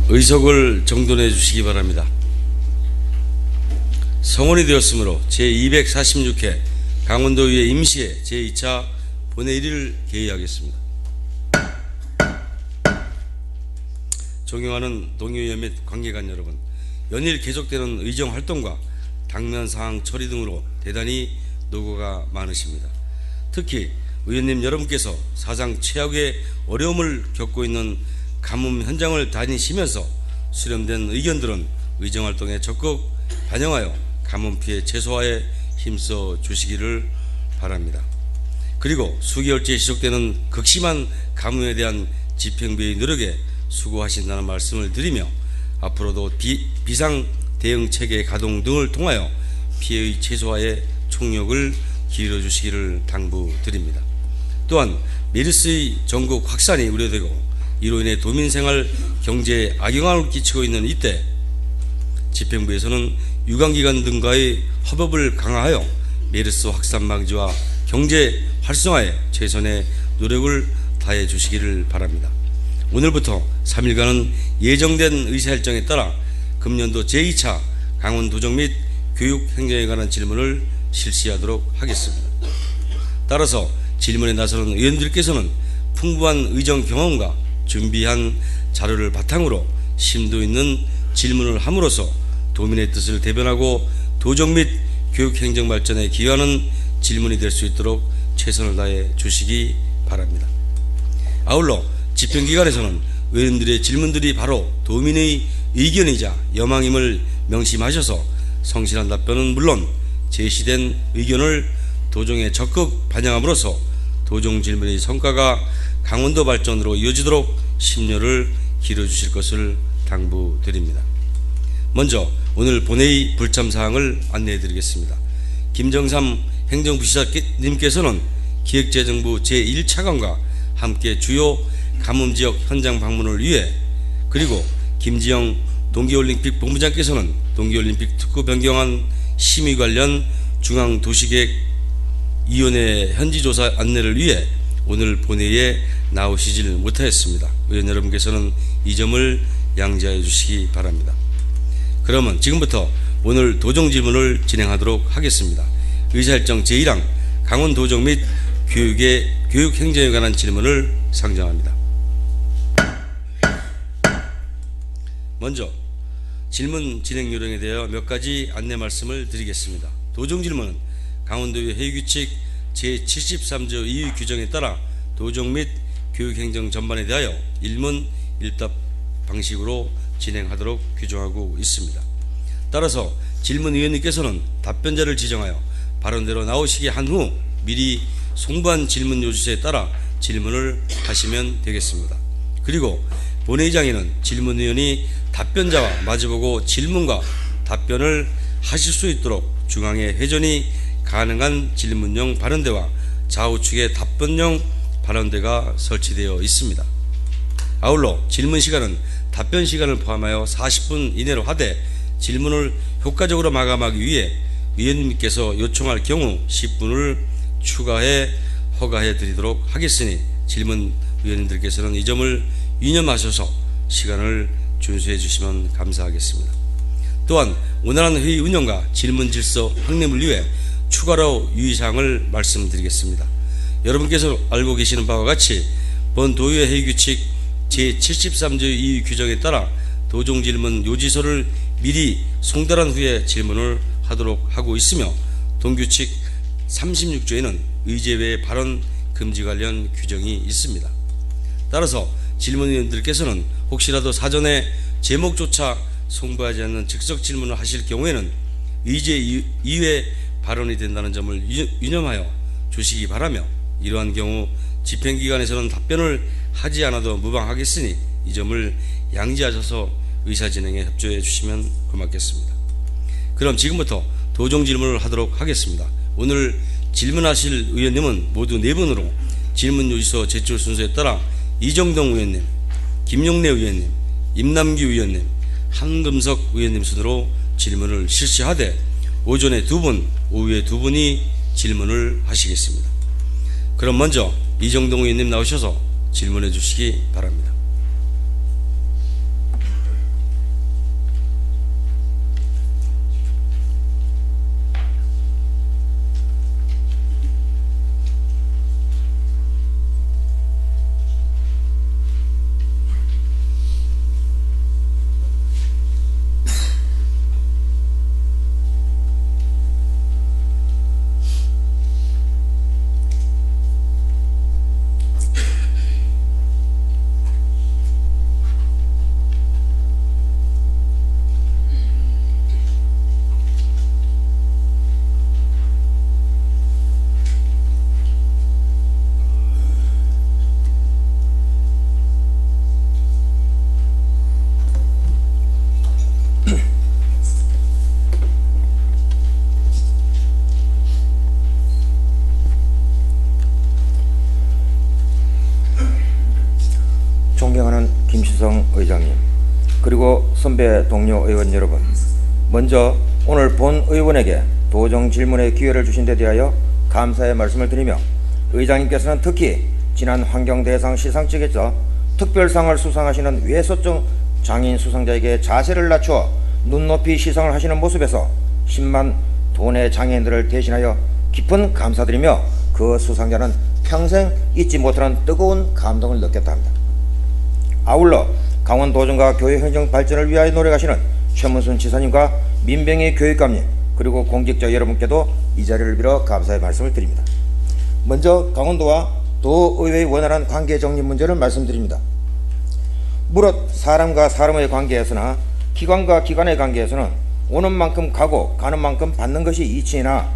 의석을 정돈해 주시기 바랍니다. 성원이 되었으므로 제246회 강원도의회 임시회 제2차 본회의를 개의하겠습니다. 존경하는 동의회 및 관계관 여러분, 연일 계속되는 의정활동과 당면사항 처리 등으로 대단히 노고가 많으십니다. 특히 의원님 여러분께서 사상 최악의 어려움을 겪고 있는 가뭄 현장을 다니시면서 수렴된 의견들은 의정활동에 적극 반영하여 가뭄 피해 최소화에 힘써 주시기를 바랍니다. 그리고 수개월째 지속되는 극심한 가뭄에 대한 집행부의 노력에 수고하신다는 말씀을 드리며 앞으로도 비상 대응 체계 가동 등을 통하여 피해의 최소화에 총력을 기울여 주시기를 당부드립니다. 또한 메르스의 전국 확산이 우려되고 이로 인해 도민생활 경제에 악영향을 끼치고 있는 이때 집행부에서는 유관기관 등과의 협업을 강화하여 메르스 확산 방지와 경제 활성화에 최선의 노력을 다해 주시기를 바랍니다. 오늘부터 3일간은 예정된 의사일정에 따라 금년도 제2차 강원도정 및 교육행정에 관한 질문을 실시하도록 하겠습니다. 따라서 질문에 나서는 의원들께서는 풍부한 의정 경험과 준비한 자료를 바탕으로 심도 있는 질문을 함으로써 도민의 뜻을 대변하고 도정 및 교육행정 발전에 기여하는 질문이 될 수 있도록 최선을 다해 주시기 바랍니다. 아울러 집행기관에서는 의원들의 질문들이 바로 도민의 의견이자 여망임을 명심하셔서 성실한 답변은 물론 제시된 의견을 도정에 적극 반영함으로써 도정 질문의 성과가 강원도 발전으로 이어지도록 심려를 기울여주실 것을 당부드립니다. 먼저 오늘 본회의 불참사항을 안내해드리겠습니다. 김정삼 행정부시장님께서는 기획재정부 제1차관과 함께 주요 가뭄지역 현장 방문을 위해, 그리고 김지영 동계올림픽 본부장께서는 동계올림픽 특구 변경안 심의 관련 중앙도시계획위원회 현지조사 안내를 위해 오늘 본회의에 나오시질 못하였습니다. 의원 여러분께서는 이 점을 양지하여 주시기 바랍니다. 그러면 지금부터 오늘 도정 질문을 진행하도록 하겠습니다. 의사일정 제1항 강원도정 및 교육행정에 관한 질문을 상정합니다. 먼저 질문 진행 요령에 대하여 몇 가지 안내 말씀을 드리겠습니다. 도정 질문은 강원도의 회의규칙 제73조 2의 규정에 따라 도정 및 교육행정 전반에 대하여 일문 일답 방식으로 진행하도록 규정하고 있습니다. 따라서 질문위원님께서는 답변자를 지정하여 발언대로 나오시게 한 후 미리 송부한 질문 요지서에 따라 질문을 하시면 되겠습니다. 그리고 본회의장에는 질문위원이 답변자와 마주보고 질문과 답변을 하실 수 있도록 중앙에 회전이 가능한 질문용 발언대와 좌우측에 답변용 발언대가 설치되어 있습니다. 아울러 질문 시간은 답변 시간을 포함하여 40분 이내로 하되 질문을 효과적으로 마감하기 위해 위원님께서 요청할 경우 10분을 추가해 허가해 드리도록 하겠으니 질문 위원님들께서는 이 점을 유념하셔서 시간을 준수해 주시면 감사하겠습니다. 또한 원활한 회의 운영과 질문 질서 확립을 위해 추가로 유의사항을 말씀드리겠습니다. 여러분께서 알고 계시는 바와 같이 본 도의회 회의규칙 제73조 2의 규정에 따라 도정 질문 요지서를 미리 송달한 후에 질문을 하도록 하고 있으며 동규칙 36조에는 의제 외 발언 금지 관련 규정이 있습니다. 따라서 질문위원들께서는 혹시라도 사전에 제목조차 송부하지 않는 즉석 질문을 하실 경우에는 의제 이외 발언이 된다는 점을 유념하여 주시기 바라며, 이러한 경우 집행기관에서는 답변을 하지 않아도 무방하겠으니 이 점을 양지하셔서 의사진행에 협조해 주시면 고맙겠습니다. 그럼 지금부터 도정 질문을 하도록 하겠습니다. 오늘 질문하실 의원님은 모두 4분으로 질문 요지서 제출 순서에 따라 이정동 의원님, 김용래 의원님, 임남규 의원님, 한금석 의원님 순으로 질문을 실시하되 오전에 2분, 오후에 2분이 질문을 하시겠습니다. 그럼 먼저 이정동 의원님 나오셔서 질문해 주시기 바랍니다. 의장님, 그리고 선배 동료 의원 여러분, 먼저 오늘 본 의원에게 도정 질문의 기회를 주신 데 대하여 감사의 말씀을 드리며, 의장님께서는 특히 지난 환경대상 시상식에서 특별상을 수상하시는 외소증 장애인 수상자에게 자세를 낮추어 눈높이 시상을 하시는 모습에서 10만 도내 장애인들을 대신하여 깊은 감사드리며, 그 수상자는 평생 잊지 못하는 뜨거운 감동을 느꼈다 합니다. 아울러 강원도정과 교회 행정 발전을 위하여 노력하시는 최문순 지사님과 민병희 교육감님, 그리고 공직자 여러분께도 이 자리를 빌어 감사의 말씀을 드립니다. 먼저 강원도와 도의회의 원활한 관계 정립 문제를 말씀드립니다. 무릇 사람과 사람의 관계에서나 기관과 기관의 관계에서는 오는 만큼 가고 가는 만큼 받는 것이 이치이나,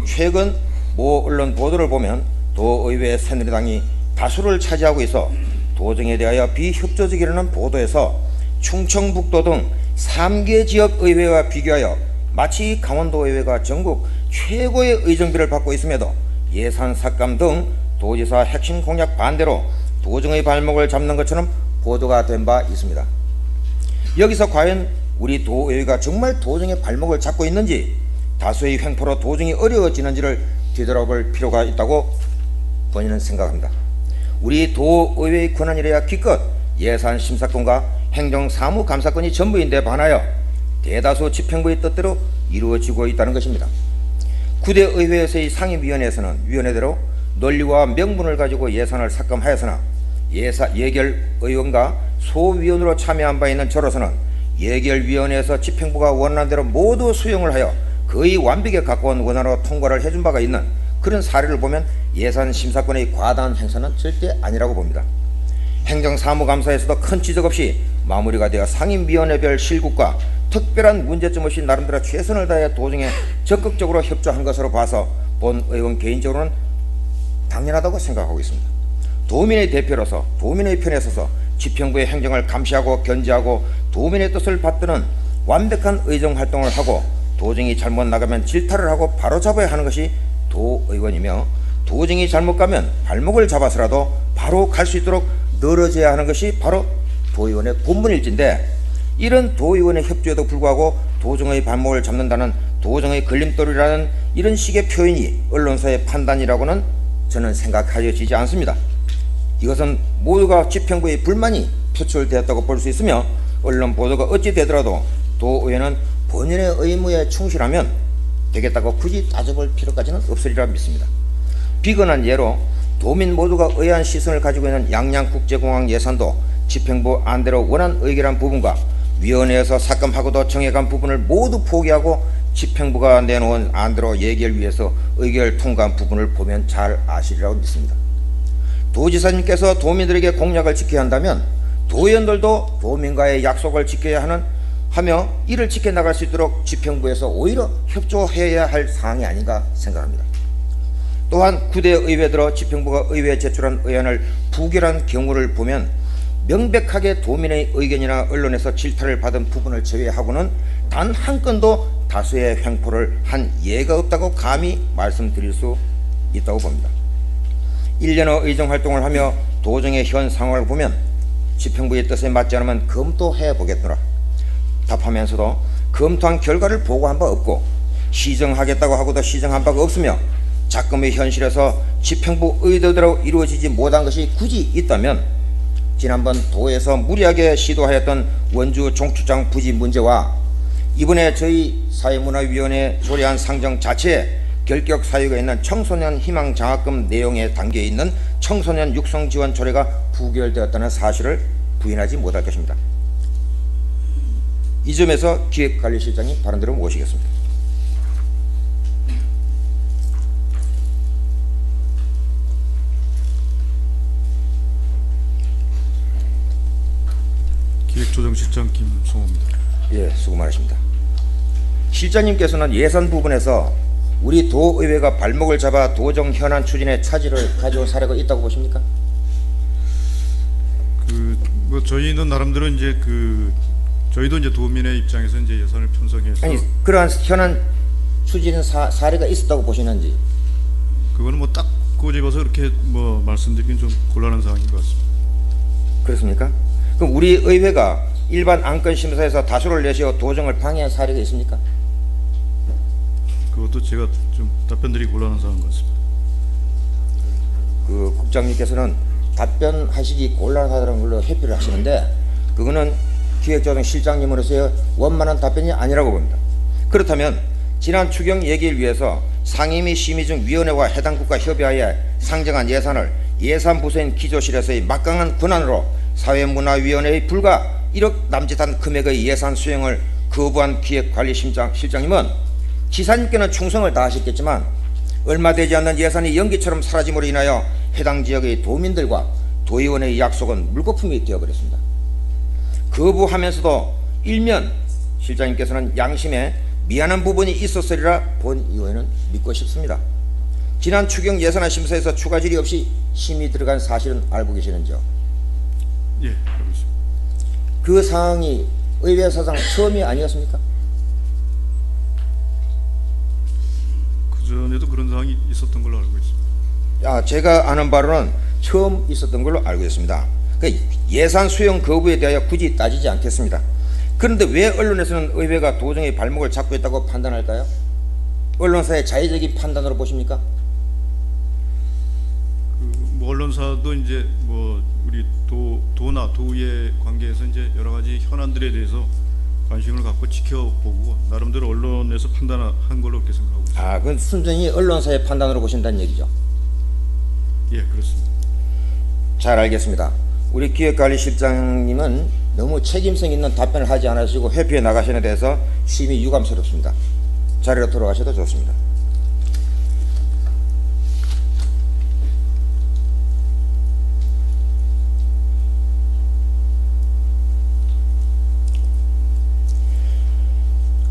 최근 모 언론 보도를 보면 도의회 새누리당이 다수를 차지하고 있어 도정에 대하여 비협조적이라는 보도에서 충청북도 등 3개 지역 의회와 비교하여 마치 강원도 의회가 전국 최고의 의정비를 받고 있음에도 예산 삭감 등 도지사 핵심 공약 반대로 도정의 발목을 잡는 것처럼 보도가 된 바 있습니다. 여기서 과연 우리 도의회가 정말 도정의 발목을 잡고 있는지, 다수의 횡포로 도정이 어려워지는지를 뒤돌아볼 필요가 있다고 본인은 생각합니다. 우리 도의회의 권한이래야 기껏 예산 심사권과 행정사무감사권이 전부인데 반하여 대다수 집행부의 뜻대로 이루어지고 있다는 것입니다. 9대 의회에서의 상임위원회에서는 위원회대로 논리와 명분을 가지고 예산을 삭감하였으나, 예결의원과 소위원으로 참여한 바 있는 저로서는 예결위원회에서 집행부가 원하는 대로 모두 수용을 하여 거의 완벽에 가까운 원안으로 통과를 해준 바가 있는 그런 사례를 보면 예산 심사권의 과다한 행사는 절대 아니라고 봅니다. 행정사무감사에서도 큰 지적 없이 마무리가 되어 상임위원회별 실국과 특별한 문제점 없이 나름대로 최선을 다해 도정에 적극적으로 협조한 것으로 봐서 본 의원 개인적으로는 당연하다고 생각하고 있습니다. 도민의 대표로서 도민의 편에 서서 집행부의 행정을 감시하고 견제하고 도민의 뜻을 받드는 완벽한 의정활동을 하고, 도정이 잘못 나가면 질타를 하고 바로잡아야 하는 것이 도의원이며, 도정이 잘못 가면 발목을 잡아서라도 바로 갈 수 있도록 늘어져야 하는 것이 바로 도의원의 본분일진데, 이런 도의원의 협조에도 불구하고 도정의 발목을 잡는다는 도정의 걸림돌이라는 이런 식의 표현이 언론사의 판단이라고는 저는 생각하여지지 않습니다. 이것은 모두가 집행부의 불만이 표출되었다고 볼 수 있으며, 언론 보도가 어찌 되더라도 도의회는 본연의 의무에 충실하면 되겠다고 굳이 따져볼 필요까지는 없으리라 믿습니다. 비근한 예로 도민 모두가 의아한 시선을 가지고 있는 양양국제공항 예산도 집행부 안대로 원안 의결한 부분과 위원회에서 삭감하고도 정해간 부분을 모두 포기하고 집행부가 내놓은 안대로 예결위에서 의결 통과한 부분을 보면 잘 아시리라고 믿습니다. 도지사님께서 도민들에게 공약을 지켜야 한다면 도의원들도 도민과의 약속을 지켜야 하며 이를 지켜나갈 수 있도록 집행부에서 오히려 협조해야 할 사항이 아닌가 생각합니다. 또한 9대 의회들어 집행부가 의회에 제출한 의안을 부결한 경우를 보면 명백하게 도민의 의견이나 언론에서 질타를 받은 부분을 제외하고는 단 한 건도 다수의 횡포를 한 예가 없다고 감히 말씀드릴 수 있다고 봅니다. 1년의 의정활동을 하며 도정의 현 상황을 보면 집행부의 뜻에 맞지 않으면 검토해 보겠노라 답하면서도 검토한 결과를 보고한 바 없고, 시정하겠다고 하고도 시정한 바가 없으며, 작금의 현실에서 집행부 의도대로 이루어지지 못한 것이 굳이 있다면 지난번 도에서 무리하게 시도하였던 원주 종축장 부지 문제와 이번에 저희 사회문화위원회 조례안 상정 자체에 결격 사유가 있는 청소년 희망 장학금 내용에 담겨있는 청소년 육성 지원 조례가 부결되었다는 사실을 부인하지 못할 것입니다. 이 점에서 기획관리실장님 발언대로 모시겠습니다. 기획조정실장 김성호입니다. 예, 수고 많으십니다. 실장님께서는 예산 부분에서 우리 도의회가 발목을 잡아 도정 현안 추진에 차질을 가져온 사례가 있다고 보십니까? 저희는 나름대로 이제 저희도 이제 도민의 입장에서 이제 예산을 편성해서, 아니, 그러한 현안 추진 사례가 있었다고 보시는지. 그거는 뭐 딱 꼬집어서 이렇게 뭐 말씀드리긴 좀 곤란한 상황인 것 같습니다. 그렇습니까? 그럼 우리 의회가 일반 안건 심사에서 다수를 내세워 도정을 방해한 사례가 있습니까? 그것도 제가 좀 답변드리기 곤란한 상황인 것 같습니다. 그 국장님께서는 답변하시기 곤란하다는 걸로 회피를 하시는데 그거는 기획조정실장님으로서의 원만한 답변이 아니라고 봅니다. 그렇다면 지난 추경 예기를 위해서 상임위 심의 중 위원회와 해당 국가 협의하에 상정한 예산을 예산부서인 기조실에서의 막강한 권한으로 사회문화위원회의 불과 1억 남짓한 금액의 예산 수행을 거부한 기획관리실장님은 지사님께는 충성을 다하셨겠지만 얼마 되지 않는 예산이 연기처럼 사라짐으로 인하여 해당 지역의 도민들과 도의원의 약속은 물거품이 되어버렸습니다. 거부하면서도 일면 실장님께서는 양심에 미안한 부분이 있었으리라 본 의원은 믿고 싶습니다. 지난 추경 예산안 심사에서 추가 질의 없이 심의 들어간 사실은 알고 계시는지요? 예, 알고 있습니다. 그 상황이 의회 사상 처음이 아니었습니까? 그 전에도 그런 상황이 있었던 걸로 알고 있습니다. 제가 아는 바로는 처음 있었던 걸로 알고 있습니다. 예산 수용 거부에 대하여 굳이 따지지 않겠습니다. 그런데 왜 언론에서는 의회가 도정의 발목을 잡고 있다고 판단할까요? 언론사의 자의적인 판단으로 보십니까? 뭐 언론사도 이제 뭐 우리 도나 도의 관계에서 이제 여러 가지 현안들에 대해서 관심을 갖고 지켜보고 나름대로 언론에서 판단한 걸로 그렇게 생각하고 있습니다. 그건 순전히 언론사의 판단으로 보신다는 얘기죠? 예, 그렇습니다. 잘 알겠습니다. 우리 기획관리실장님은 너무 책임성 있는 답변을 하지 않으시고 회피해 나가시는 데서 심히 유감스럽습니다. 자리로 돌아가셔도 좋습니다.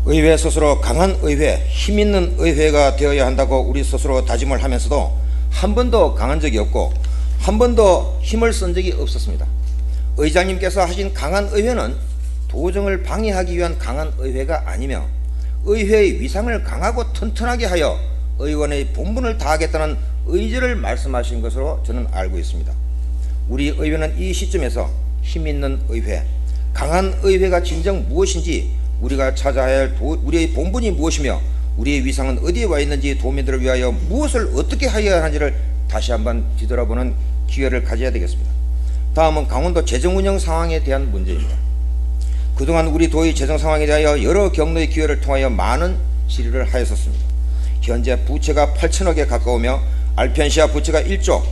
의회 스스로 강한 의회, 힘있는 의회가 되어야 한다고 우리 스스로 다짐을 하면서도 한 번도 강한 적이 없고 한 번도 힘을 쓴 적이 없었습니다. 의장님께서 하신 강한 의회는 도정을 방해하기 위한 강한 의회가 아니며 의회의 위상을 강하고 튼튼하게 하여 의원의 본분을 다하겠다는 의지를 말씀하신 것으로 저는 알고 있습니다. 우리 의회는 이 시점에서 힘있는 의회, 강한 의회가 진정 무엇인지 우리가 찾아야 할 우리의 본분이 무엇이며 우리의 위상은 어디에 와 있는지 도민들을 위하여 무엇을 어떻게 하여야 하는지를 다시 한번 뒤돌아보는 기회를 가져야 되겠습니다. 다음은 강원도 재정운영 상황에 대한 문제입니다. 그동안 우리 도의 재정 상황에 대하여 여러 경로의 기회를 통하여 많은 질의를 하였었습니다. 현재 부채가 8천억에 가까우며 알펜시아 부채가 1조,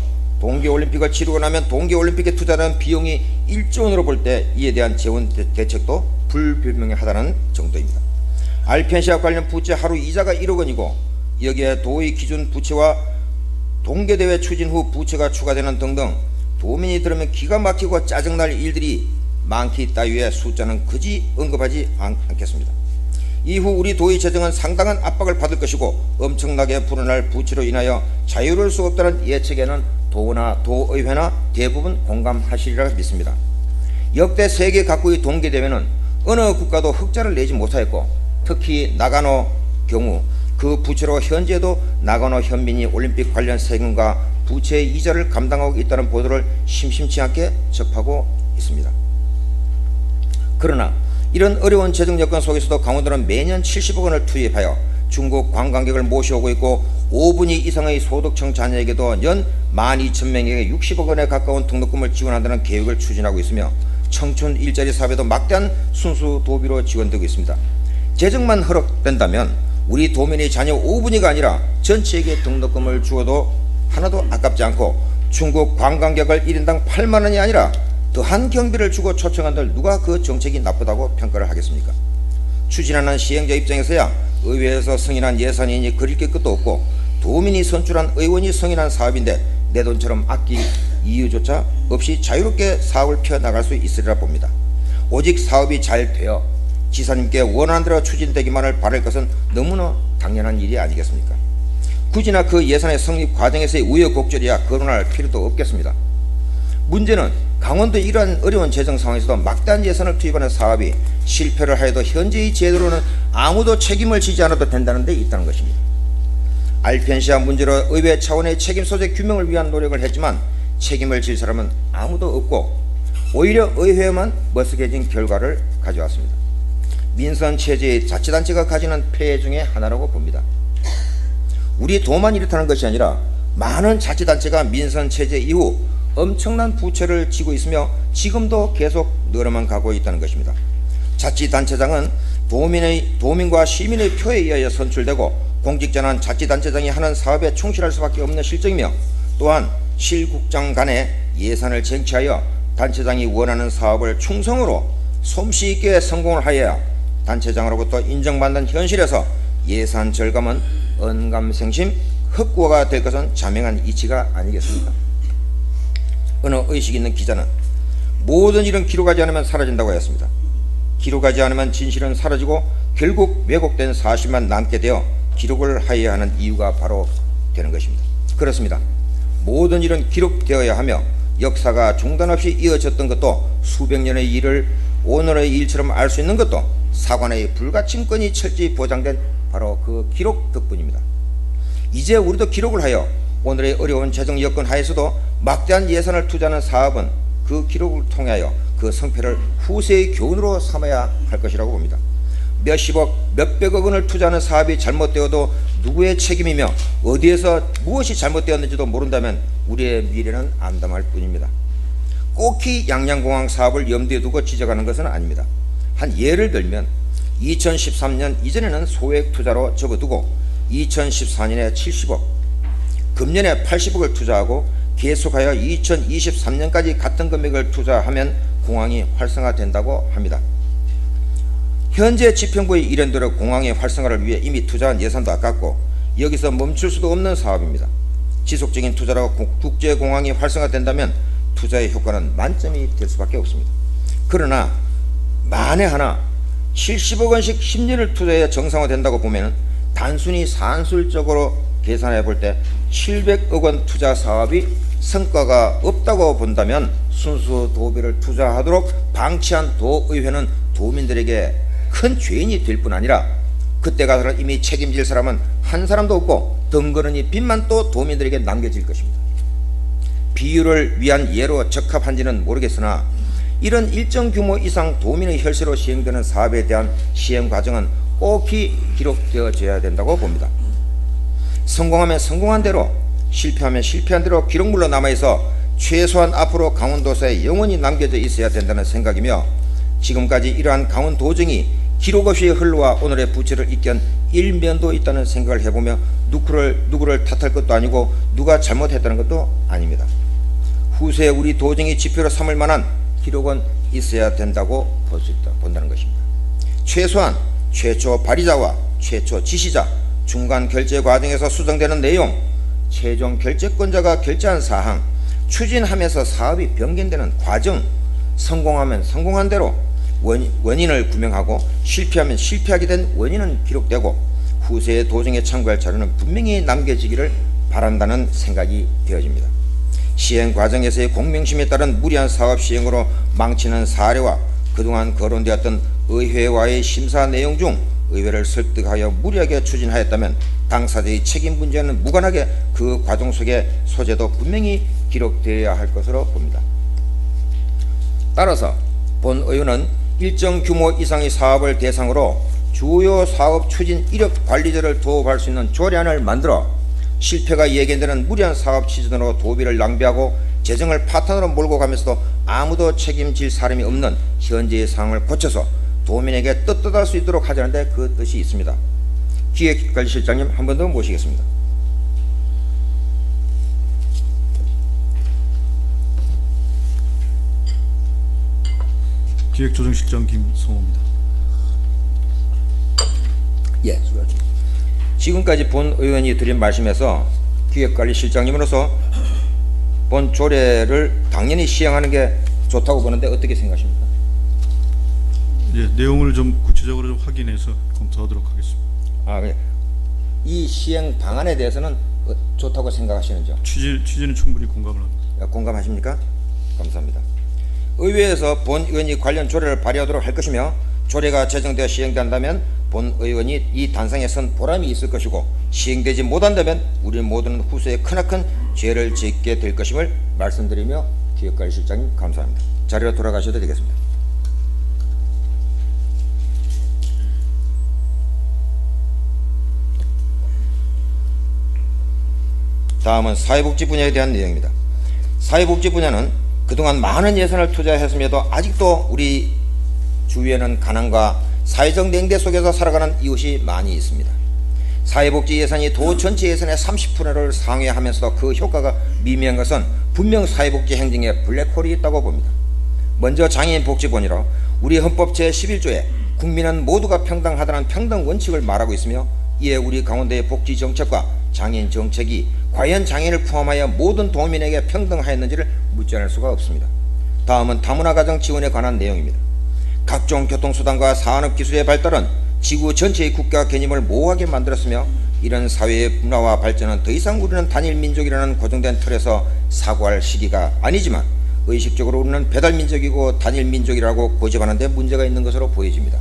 동계올림픽을 치르고 나면 동계올림픽에 투자하는 비용이 1조 원으로 볼 때 이에 대한 재원 대책도 불분명하다는 정도입니다. 알펜시아 관련 부채 하루 이자가 1억 원이고 여기에 도의 기준 부채와 동계대회 추진 후 부채가 추가되는 등등 도민이 들으면 기가 막히고 짜증날 일들이 많기 따위에 숫자는 그지 언급하지 않겠습니다. 이후 우리 도의 재정은 상당한 압박을 받을 것이고 엄청나게 불어날 부채로 인하여 자유로울 수 없다는 예측에는 도나 도의회나 대부분 공감하시리라 믿습니다. 역대 세계 각국의 동계대회는 어느 국가도 흑자를 내지 못하였고 특히 나가노 경우 그 부채로 현재도 나가노 현민이 올림픽 관련 세금과 부채의 이자를 감당하고 있다는 보도를 심심치 않게 접하고 있습니다. 그러나 이런 어려운 재정 여건 속에서도 강원도는 매년 70억 원을 투입하여 중국 관광객을 모셔오고 있고 5분위 이상의 소득층 자녀에게도 연 12,000명에게 60억 원에 가까운 등록금을 지원한다는 계획을 추진하고 있으며 청춘 일자리 사업에도 막대한 순수 도비로 지원되고 있습니다. 재정만 허락된다면 우리 도민의 자녀 5분위가 아니라 전체에게 등록금을 주어도 하나도 아깝지 않고 중국 관광객을 1인당 8만 원이 아니라 더한 경비를 주고 초청한들 누가 그 정책이 나쁘다고 평가를 하겠습니까? 추진하는 시행자 입장에서야 의회에서 승인한 예산이니 그릴 게 끝도 없고 도민이 선출한 의원이 승인한 사업인데 내 돈처럼 아낄 이유조차 없이 자유롭게 사업을 펴나갈 수 있으리라 봅니다. 오직 사업이 잘 되어 지사님께 원하는 대로 추진되기만을 바랄 것은 너무나 당연한 일이 아니겠습니까? 굳이나 그 예산의 성립 과정에서의 우여곡절이야 거론할 필요도 없겠습니다. 문제는 강원도의 이러한 어려운 재정 상황에서도 막대한 예산을 투입하는 사업이 실패를 하여도 현재의 제도로는 아무도 책임을 지지 않아도 된다는 데 있다는 것입니다. 알펜시아 문제로 의회 차원의 책임 소재 규명을 위한 노력을 했지만 책임을 질 사람은 아무도 없고 오히려 의회만 머쓱해진 결과를 가져왔습니다. 민선체제의 자치단체가 가지는 폐해 중에 하나라고 봅니다. 우리 도만 이렇다는 것이 아니라 많은 자치단체가 민선체제 이후 엄청난 부채를 지고 있으며 지금도 계속 늘어만 가고 있다는 것입니다. 자치단체장은 도민과 시민의 표에 의하여 선출되고 공직자는 자치단체장이 하는 사업에 충실할 수밖에 없는 실정이며 또한 실국장 간의 예산을 쟁취하여 단체장이 원하는 사업을 충성으로 솜씨 있게 성공을 하여야 단체장으로부터 인정받는 현실에서 예산 절감은 언감생심 흑구가 될 것은 자명한 이치가 아니겠습니까? 어느 의식 있는 기자는 모든 일은 기록하지 않으면 사라진다고 했습니다. 기록하지 않으면 진실은 사라지고 결국 왜곡된 사실만 남게 되어 기록을 하여야 하는 이유가 바로 되는 것입니다. 그렇습니다. 모든 일은 기록되어야 하며 역사가 중단 없이 이어졌던 것도 수백 년의 일을 오늘의 일처럼 알 수 있는 것도 사관의 불가침권이 철저히 보장된 바로 그 기록 덕분입니다. 이제 우리도 기록을 하여 오늘의 어려운 재정 여건 하에서도 막대한 예산을 투자하는 사업은 그 기록을 통하여 그 성패를 후세의 교훈으로 삼아야 할 것이라고 봅니다. 몇십억, 몇백억 원을 투자하는 사업이 잘못되어도 누구의 책임이며 어디에서 무엇이 잘못되었는지도 모른다면 우리의 미래는 암담할 뿐입니다. 꼭히 양양공항 사업을 염두에 두고 지적하는 것은 아닙니다. 한 예를 들면 2013년 이전에는 소액 투자로 접어두고 2014년에 70억, 금년에 80억을 투자하고 계속하여 2023년까지 같은 금액을 투자하면 공항이 활성화된다고 합니다. 현재 지평부의 이랜대로 공항의 활성화를 위해 이미 투자한 예산도 아깝고 여기서 멈출 수도 없는 사업입니다. 지속적인 투자로 국제공항이 활성화된다면 투자의 효과는 만점이 될 수밖에 없습니다. 그러나 만에 하나 70억 원씩 10년을 투자해야 정상화된다고 보면 단순히 산술적으로 계산해 볼 때 700억 원 투자 사업이 성과가 없다고 본다면 순수 도비를 투자하도록 방치한 도의회는 도민들에게 큰 죄인이 될 뿐 아니라 그때 가서는 이미 책임질 사람은 한 사람도 없고 덩그러니 빚만 또 도민들에게 남겨질 것입니다. 비유를 위한 예로 적합한지는 모르겠으나 이런 일정 규모 이상 도민의 혈세로 시행되는 사업에 대한 시행 과정은 꼭히 기록되어져야 된다고 봅니다. 성공하면 성공한 대로, 실패하면 실패한 대로 기록물로 남아있어 최소한 앞으로 강원도사에 영원히 남겨져 있어야 된다는 생각이며 지금까지 이러한 강원도정이 기록 없이 흘러와 오늘의 부채를 이끈 일면도 있다는 생각을 해보며 누구를 탓할 것도 아니고 누가 잘못했다는 것도 아닙니다. 후세에 우리 도정이 지표로 삼을 만한 기록은 있어야 된다고 본다는 것입니다. 최소한 최초 발의자와 최초 지시자, 중간 결제 과정에서 수정되는 내용, 최종 결재권자가 결제한 사항, 추진하면서 사업이 변경되는 과정, 성공하면 성공한 대로 원인을 규명하고 실패하면 실패하게 된 원인은 기록되고 후세의 도정에 참고할 자료는 분명히 남겨지기를 바란다는 생각이 되어집니다. 시행 과정에서의 공명심에 따른 무리한 사업 시행으로 망치는 사례와 그동안 거론되었던 의회와의 심사 내용 중 의회를 설득하여 무리하게 추진하였다면 당사자의 책임 문제는 무관하게 그 과정 속에 소재도 분명히 기록되어야 할 것으로 봅니다. 따라서 본 의원은 일정 규모 이상의 사업을 대상으로 주요 사업 추진 이력 관리자를 도입할 수 있는 조례안을 만들어 실패가 예견되는 무리한 사업 추진으로 도비를 낭비하고 재정을 파탄으로 몰고 가면서도 아무도 책임질 사람이 없는 현재의 상황을 고쳐서 도민에게 떳떳할 수 있도록 하자는데 그 뜻이 있습니다. 기획관리실장님 한 번 더 모시겠습니다. 기획조정실장 김성호입니다. 예, 수고하셨습니다. 지금까지 본 의원이 드린 말씀에서 기획관리실장님으로서 본 조례를 당연히 시행하는 게 좋다고 보는데 어떻게 생각하십니까? 예, 내용을 좀 구체적으로 좀 확인해서 검토하도록 하겠습니다. 아, 이 시행 방안에 대해서는 좋다고 생각하시는지요? 취지는 충분히 공감을 합니다. 공감하십니까? 감사합니다. 의회에서 본 의원이 관련 조례를 발의하도록 할 것이며 조례가 제정되어 시행된다면 본 의원이 이 단상에 선 보람이 있을 것이고 시행되지 못한다면 우리 모두는 후세에 크나큰 죄를 짓게 될 것임을 말씀드리며 기획관리실장님 감사합니다. 자리로 돌아가셔도 되겠습니다. 다음은 사회복지 분야에 대한 내용입니다. 사회복지 분야는 그동안 많은 예산을 투자했음에도 아직도 우리 주위에는 가난과 사회적 냉대 속에서 살아가는 이웃이 많이 있습니다. 사회복지 예산이 도 전체 예산의 30%를 상회하면서도 그 효과가 미미한 것은 분명 사회복지 행정에 블랙홀이 있다고 봅니다. 먼저 장애인 복지본이로 우리 헌법 제11조에 국민은 모두가 평등하다는 평등 원칙을 말하고 있으며, 이에 우리 강원도의 복지 정책과 장애인 정책이 과연 장애인을 포함하여 모든 도민에게 평등하였는지를 묻지 않을 수가 없습니다. 다음은 다문화 가정 지원에 관한 내용입니다. 각종 교통수단과 산업기술의 발달은 지구 전체의 국가 개념을 모호하게 만들었으며, 이런 사회의 문화와 발전은 더 이상 우리는 단일 민족이라는 고정된 틀에서 사고할 시기가 아니지만, 의식적으로 우리는 배달 민족이고 단일 민족이라고 고집하는 데 문제가 있는 것으로 보여집니다.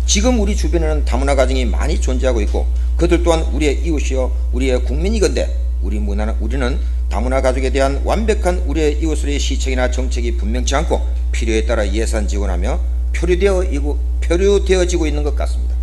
지금 우리 주변에는 다문화 가정이 많이 존재하고 있고, 그들 또한 우리의 이웃이요 우리의 국민이건대 우리는 다문화 가족에 대한 완벽한 우리의 이웃으로의 시책이나 정책이 분명치 않고 필요에 따라 예산 지원하며 표류되어지고 있는 것 같습니다.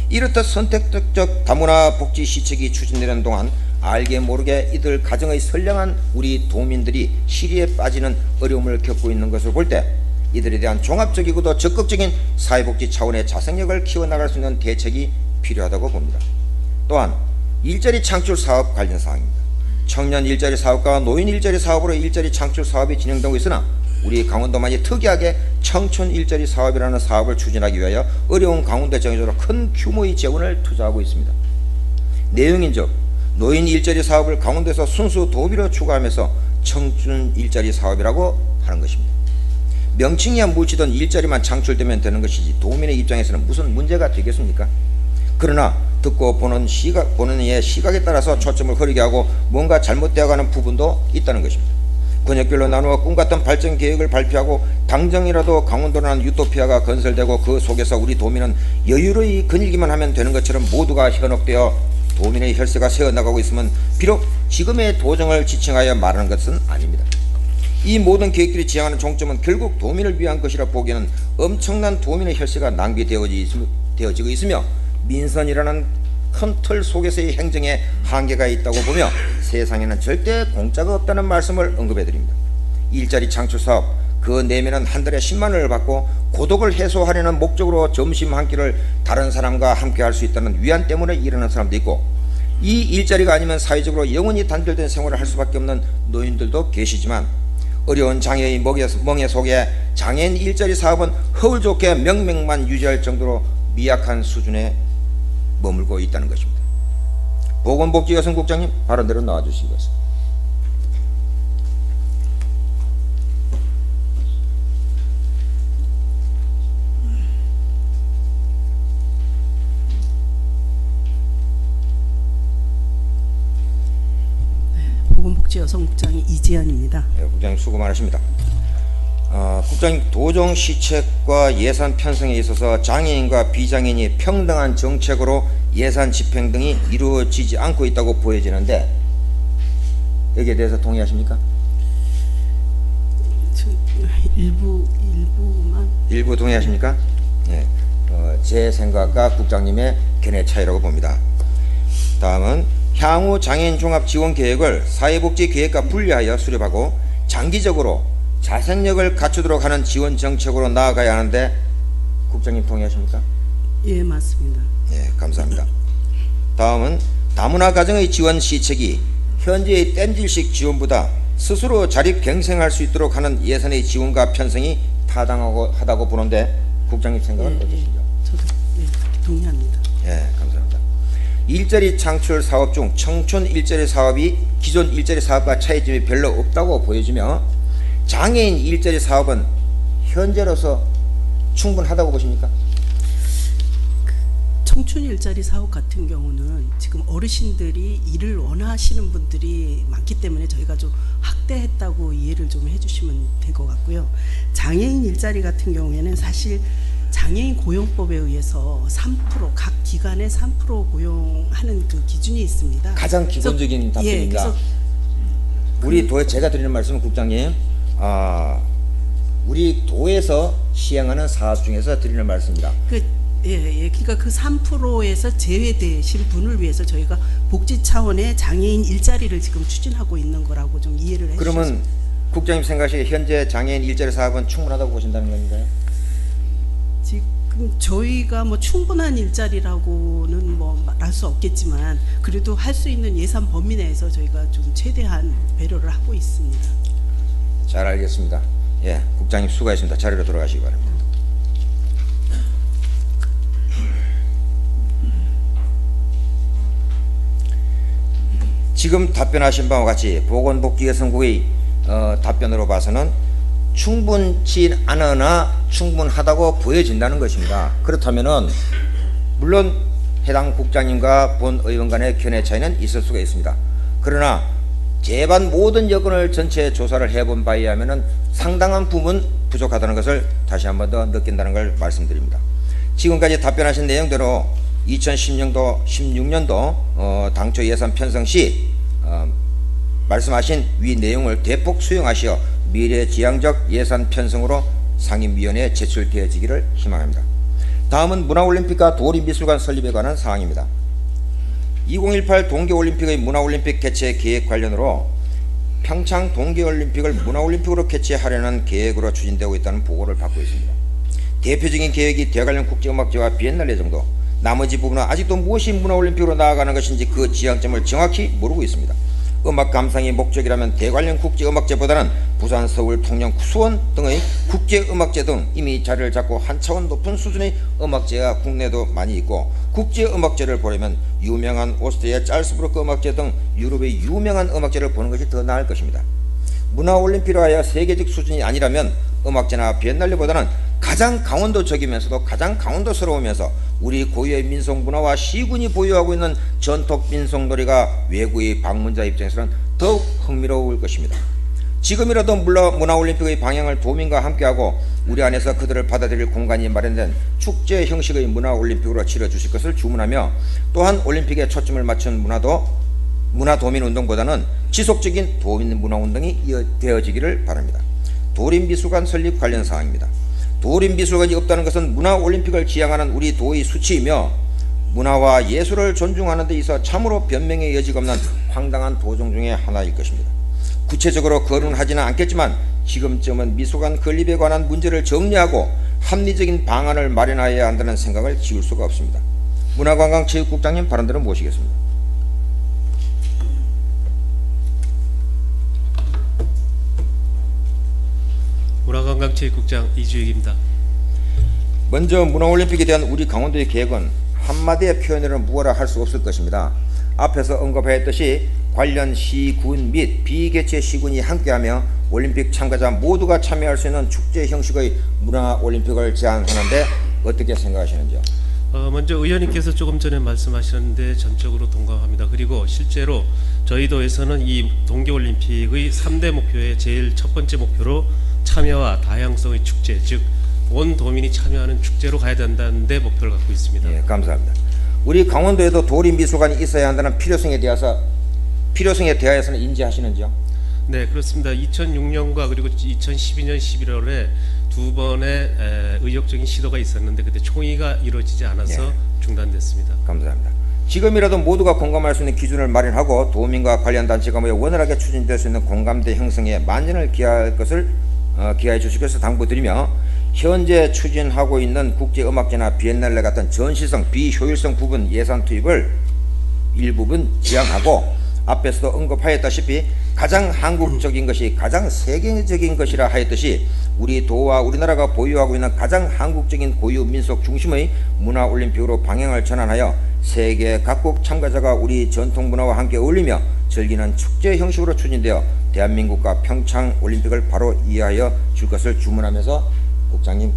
이렇듯 선택적 다문화 복지 시책이 추진되는 동안 알게 모르게 이들 가정의 선량한 우리 도민들이 시리에 빠지는 어려움을 겪고 있는 것을 볼 때, 이들에 대한 종합적이고도 적극적인 사회복지 차원의 자생력을 키워나갈 수 있는 대책이 필요하다고 봅니다. 또한 일자리 창출 사업 관련 사항입니다. 청년 일자리 사업과 노인 일자리 사업으로 일자리 창출 사업이 진행되고 있으나, 우리 강원도만이 특이하게 청춘 일자리 사업이라는 사업을 추진하기 위하여 어려운 강원도 정서로 큰 규모의 재원을 투자하고 있습니다. 내용인즉 노인 일자리 사업을 강원도에서 순수 도비로 추가하면서 청춘 일자리 사업이라고 하는 것입니다. 명칭이야 묻히던 일자리만 창출되면 되는 것이지 도민의 입장에서는 무슨 문제가 되겠습니까? 그러나 듣고 보는 이의 시각에 따라서 초점을 흐리게 하고 뭔가 잘못되어가는 부분도 있다는 것입니다. 권역별로 나누어 꿈같은 발전 계획을 발표하고 당장이라도 강원도라는 유토피아가 건설되고 그 속에서 우리 도민은 여유로이 거닐기만 하면 되는 것처럼 모두가 현혹되어 도민의 혈세가 새어나가고 있으면 비록 지금의 도정을 지칭하여 말하는 것은 아닙니다. 이 모든 계획들이 지향하는 종점은 결국 도민을 위한 것이라 보기에는 엄청난 도민의 혈세가 낭비되어지고 있으며, 민선이라는 큰 틀 속에서의 행정에 한계가 있다고 보며 세상에는 절대 공짜가 없다는 말씀을 언급해 드립니다. 일자리 창출 사업, 그 내면은 한 달에 10만 원을 받고 고독을 해소하려는 목적으로 점심 한 끼를 다른 사람과 함께 할 수 있다는 위안 때문에 일하는 사람도 있고, 이 일자리가 아니면 사회적으로 영원히 단절된 생활을 할 수밖에 없는 노인들도 계시지만, 어려운 장애의 멍에 속에 장애인 일자리 사업은 허울 좋게 명맥만 유지할 정도로 미약한 수준에 머물고 있다는 것입니다. 보건복지여성국장님, 발언대로 나와주시겠습니다. 보건복지여성국장이 이지연입니다. 네, 국장님 수고 많으십니다. 국장님, 도정 시책과 예산 편성에 있어서 장애인과 비장애인이 평등한 정책으로 예산 집행 등이 이루어지지 않고 있다고 보여지는데, 여기에 대해서 동의하십니까? 일부 동의하십니까? 네, 제 생각과 국장님의 견해 차이라고 봅니다. 다음은 향후 장애인 종합 지원 계획을 사회복지 계획과 분리하여 수립하고 장기적으로 자생력을 갖추도록 하는 지원 정책으로 나아가야 하는데, 국장님 동의하십니까? 예, 맞습니다. 네, 감사합니다. 다음은 다문화 가정의 지원 시책이 현재의 땜질식 지원보다 스스로 자립갱생할 수 있도록 하는 예산의 지원과 편성이 타당하다고 보는데, 국장님 생각은 어떠신가요? 저도 동의합니다. 예, 감사합니다. 일자리 창출 사업 중 청춘 일자리 사업이 기존 일자리 사업과 차이점이 별로 없다고 보여지며, 장애인 일자리 사업은 현재로서 충분하다고 보십니까? 청춘 일자리 사업 같은 경우는 지금 어르신들이 일을 원하시는 분들이 많기 때문에 저희가 좀 확대했다고 이해를 좀 해주시면 될 것 같고요. 장애인 일자리 같은 경우에는 사실 장애인 고용법에 의해서 3% 각 기관에 3% 고용하는 그 기준이 있습니다. 가장 기본적인 답변입니다. 예, 우리 도에 제가 드리는 말씀은, 국장님, 우리 도에서 시행하는 사업 중에서 드리는 말씀입니다. 그러니까 그 3%에서 제외되신 분을 위해서 저희가 복지 차원의 장애인 일자리를 지금 추진하고 있는 거라고 좀 이해를 해주셨으면. 그러면 국장님 생각하시기에 현재 장애인 일자리 사업은 충분하다고 보신다는 건가요? 지금 저희가 뭐 충분한 일자리라고는 뭐 말할 수 없겠지만 그래도 할 수 있는 예산 범위 내에서 저희가 좀 최대한 배려를 하고 있습니다. 잘 알겠습니다. 예, 국장님 수고하셨습니다. 자리로 돌아가시기 바랍니다. 지금 답변하신 바와 같이 보건복지개선국의 답변으로 봐서는 충분치 않으나 충분하다고 보여진다는 것입니다. 그렇다면은 물론 해당 국장님과 본 의원 간의 견해 차이는 있을 수가 있습니다. 그러나 제반 모든 여건을 전체 조사를 해본 바에 의하면은 상당한 부분 부족하다는 것을 다시 한 번 더 느낀다는 걸 말씀드립니다. 지금까지 답변하신 내용대로 2010년도, 16년도 당초 예산 편성 시 말씀하신 위 내용을 대폭 수용하시어 미래지향적 예산 편성으로 상임위원회에 제출되어지기를 희망합니다. 다음은 문화올림픽과 도립미술관 설립에 관한 사항입니다. 2018 동계올림픽의 문화올림픽 개최 계획 관련으로 평창 동계올림픽을 문화올림픽으로 개최하려는 계획으로 추진되고 있다는 보고를 받고 있습니다. 대표적인 계획이 대관령 국제음악제와 비엔날레 정도, 나머지 부분은 아직도 무엇이 문화올림픽으로 나아가는 것인지 그 지향점을 정확히 모르고 있습니다. 음악 감상이 목적이라면 대관령 국제음악제보다는 부산, 서울, 통영, 수원 등의 국제음악제 등 이미 자리를 잡고 한 차원 높은 수준의 음악제가 국내도 많이 있고, 국제음악제를 보려면 유명한 오스트리아 짤스부르크 음악제 등 유럽의 유명한 음악제를 보는 것이 더 나을 것입니다. 문화올림픽이라 하여 세계적 수준이 아니라면 음악제나 비엔날레보다는 가장 강원도적이면서도 가장 강원도스러우면서 우리 고유의 민속문화와 시군이 보유하고 있는 전통 민속놀이가 외국의 방문자 입장에서는 더욱 흥미로울 것입니다. 지금이라도 문화올림픽의 방향을 도민과 함께하고 우리 안에서 그들을 받아들일 공간이 마련된 축제 형식의 문화올림픽으로 치러주실 것을 주문하며, 또한 올림픽에 초점을 맞춘 문화도민운동보다는 지속적인 도민문화운동이 되어지기를 바랍니다. 도립미술관 설립 관련 사항입니다. 도립미술관이 없다는 것은 문화올림픽을 지향하는 우리 도의 수치이며 문화와 예술을 존중하는 데 있어 참으로 변명의 여지가 없는 황당한 도종 중의 하나일 것입니다. 구체적으로 거론하지는 않겠지만 지금쯤은 미술관 건립에 관한 문제를 정리하고 합리적인 방안을 마련하여야 한다는 생각을 지울 수가 없습니다. 문화관광체육국장님 발언대로 모시겠습니다. 문화관광체육국장 이주익입니다. 먼저 문화올림픽에 대한 우리 강원도의 계획은 한마디의 표현으로 무엇라 할 수 없을 것입니다. 앞에서 언급하였듯이 관련 시군 및 비개최 시군이 함께하며 올림픽 참가자 모두가 참여할 수 있는 축제 형식의 문화올림픽을 제안하는데 어떻게 생각하시는지요? 먼저 의원님께서 조금 전에 말씀하셨는데 전적으로 동감합니다. 그리고 실제로 저희 도에서는 이 동계올림픽의 3대 목표의 제일 첫 번째 목표로 참여와 다양성의 축제, 즉 온 도민이 참여하는 축제로 가야 된다는 데 목표를 갖고 있습니다. 예, 감사합니다. 우리 강원도에도 도립미술관이 있어야 한다는 필요성에 대하여서는 인지하시는지요? 네, 그렇습니다. 2006년과 그리고 2012년 11월에 두 번의 의욕적인 시도가 있었는데 그때 총의가 이루어지지 않아서 중단됐습니다. 감사합니다. 지금이라도 모두가 공감할 수 있는 기준을 마련하고 도민과 관련 단체가 모여 원활하게 추진될 수 있는 공감대 형성에 만전을 기하해 주실 것을 당부드리며, 현재 추진하고 있는 국제음악제나 비엔날레 같은 전시성, 비효율성 부분 예산 투입을 일부분 지양하고, 앞에서도 언급하였다시피 가장 한국적인 것이 가장 세계적인 것이라 하였듯이 우리 도와 우리나라가 보유하고 있는 가장 한국적인 고유 민속 중심의 문화올림픽으로 방향을 전환하여 세계 각국 참가자가 우리 전통문화와 함께 어울리며 즐기는 축제 형식으로 추진되어 대한민국과 평창올림픽을 바로 이해하여 줄 것을 주문하면서 국장님